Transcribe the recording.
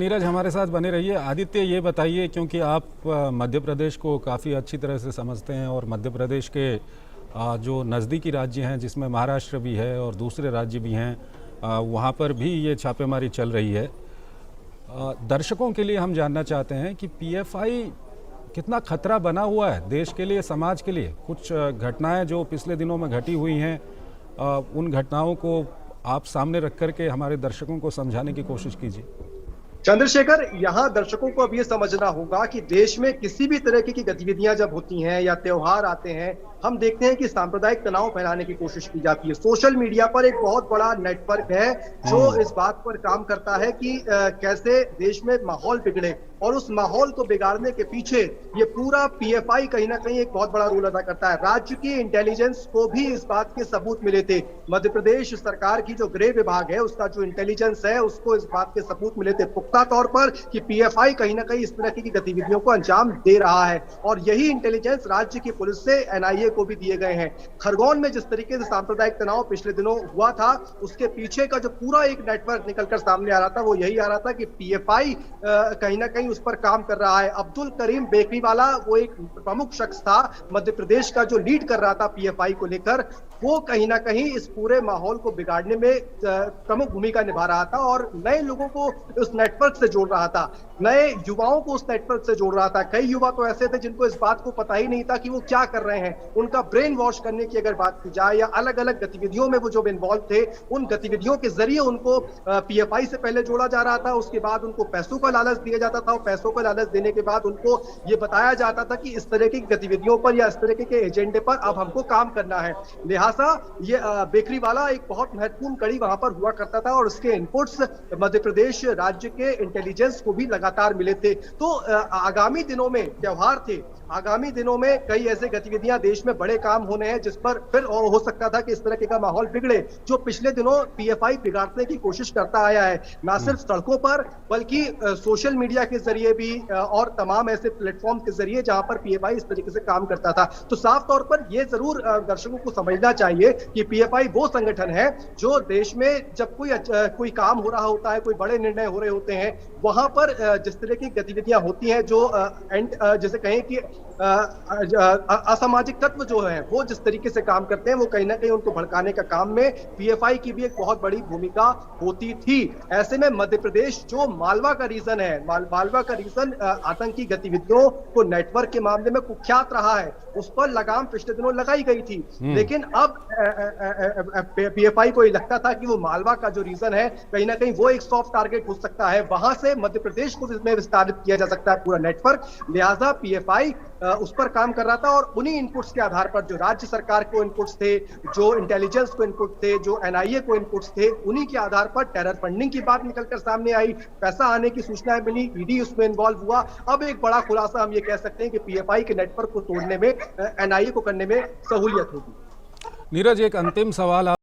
नीरज हमारे साथ बने रहिए। आदित्य, ये बताइए, क्योंकि आप मध्य प्रदेश को काफ़ी अच्छी तरह से समझते हैं और मध्य प्रदेश के जो नज़दीकी राज्य हैं जिसमें महाराष्ट्र भी है और दूसरे राज्य भी हैं, वहाँ पर भी ये छापेमारी चल रही है। दर्शकों के लिए हम जानना चाहते हैं कि पीएफआई कितना खतरा बना हुआ है देश के लिए, समाज के लिए। कुछ घटनाएं जो पिछले दिनों में घटी हुई हैं, उन घटनाओं को आप सामने रख कर के हमारे दर्शकों को समझाने की कोशिश कीजिए। चंद्रशेखर, यहाँ दर्शकों को अब ये समझना होगा कि देश में किसी भी तरह की गतिविधियां जब होती हैं या त्योहार आते हैं, हम देखते हैं कि सांप्रदायिक तनाव फैलाने की कोशिश की जाती है। सोशल मीडिया पर एक बहुत बड़ा नेटवर्क है जो इस बात पर काम करता है कि कैसे देश में माहौल बिगड़े, और उस माहौल को बिगाड़ने के पीछे ये पूरा पीएफआई कहीं ना कहीं एक बहुत बड़ा रोल अदा करता है। राज्य की इंटेलिजेंस को भी इस बात के सबूत मिले थे। मध्य प्रदेश सरकार की जो गृह विभाग है, उसका जो इंटेलिजेंस है, उसको इस बात के सबूत मिले थे पुख्ता तौर पर कि पीएफआई कहीं ना कहीं इस तरह की गतिविधियों को अंजाम दे रहा है, और यही इंटेलिजेंस राज्य की पुलिस से एनआईए को भी दिए गए हैं। खरगोन में जिस तरीके से सांप्रदायिक तनाव पिछले दिनों हुआ था, उसके पीछे का जो पूरा एक नेटवर्क निकलकर सामने आ रहा था, वो यही आ रहा था कि पीएफआई कहीं ना कहीं उस पर काम कर रहा है। अब्दुल करीम बेकरी वाला वो एक प्रमुख शख्स था मध्य प्रदेश का, जो लीड कर रहा था पीएफआई को लेकर। वो कहीं ना कहीं इस पूरे माहौल को बिगाड़ने में प्रमुख भूमिका निभा रहा था और नए लोगों को उस नेटवर्क से जोड़ रहा था, नए युवाओं को उस नेटवर्क से जोड़ रहा था। कई युवा तो ऐसे थे जिनको इस बात को पता ही नहीं था कि वो क्या कर रहे हैं। उनका ब्रेन वॉश करने की अगर बात की जाए या अलग अलग गतिविधियों में वो जो इन्वॉल्व थे, उन गतिविधियों के जरिए उनको पीएफआई से पहले जोड़ा जा रहा था। उसके बाद उनको पैसों का लालच दिया जाता था और पैसों का लालच देने के बाद उनको ये बताया जाता था कि इस तरह की गतिविधियों पर या इस तरह के एजेंडे पर अब हमको काम करना है। लिहाजा ये बेकरी वाला एक बहुत महत्वपूर्ण कड़ी वहां पर हुआ करता था और उसके इनपुट्स मध्य प्रदेश राज्य के इंटेलिजेंस को भी लगातार मिले थे। तो आगामी दिनों में त्योहार थे, आगामी दिनों में कई ऐसे गतिविधियां देश में बड़े काम होने हैं जिस पर फिर हो सकता था कि इस तरह का माहौल बिगड़े जो पिछले दिनों पीएफआई बिगाड़ने की कोशिश करता आया है, ना सिर्फ सड़कों पर बल्कि सोशल मीडिया के जरिए भी और तमाम ऐसे प्लेटफॉर्म के जरिए जहां पर पीएफआई इस तरीके से काम करता था। तो साफ तौर पर यह जरूर दर्शकों को समझना चाहिए कि पीएफआई वो संगठन है जो देश में जब कोई काम हो रहा होता है, कोई बड़े निर्णय हो रहे होते हैं, वहां पर जिस तरह की गतिविधियां होती हैं, जो जैसे कहें कि असामाजिक तत्व जो है वो जिस तरीके से काम करते हैं, वो कहीं ना कहीं उनको भड़काने का काम में पीएफआई की भी एक बहुत बड़ी भूमिका होती थी। ऐसे में मध्य प्रदेश जो मालवा का रीजन है, मालवा का रीजन आतंकी गतिविधियों को नेटवर्क के मामले में कुख्यात रहा है, उस पर लगाम पिछले दिनों लगाई गई थी। लेकिन अब पीएफआई को ये लगता था कि वो मालवा का जो रीजन है कहीं ना कहीं वो एक सॉफ्ट टारगेट हो सकता है, वहां से मध्य प्रदेश को इसमें विस्तारित किया जा सकता है पूरा नेटवर्क। लिहाजा पीएफआई उस पर काम कर रहा था और उन्हीं इनपुट्स के आधार पर जो राज्य सरकार को इनपुट्स थे, जो इंटेलिजेंस को इनपुट थे, जो एनआईए को इनपुट्स थे, उन्हीं के आधार पर टेरर फंडिंग की बात निकलकर सामने आई, पैसा आने की सूचनाएं मिली, ईडी उसमें इन्वॉल्व हुआ। अब एक बड़ा खुलासा हम ये कह सकते हैं कि पीएफआई के नेटवर्क को तोड़ने में, एनआईए को करने में सहूलियत होगी। नीरज, एक अंतिम सवाल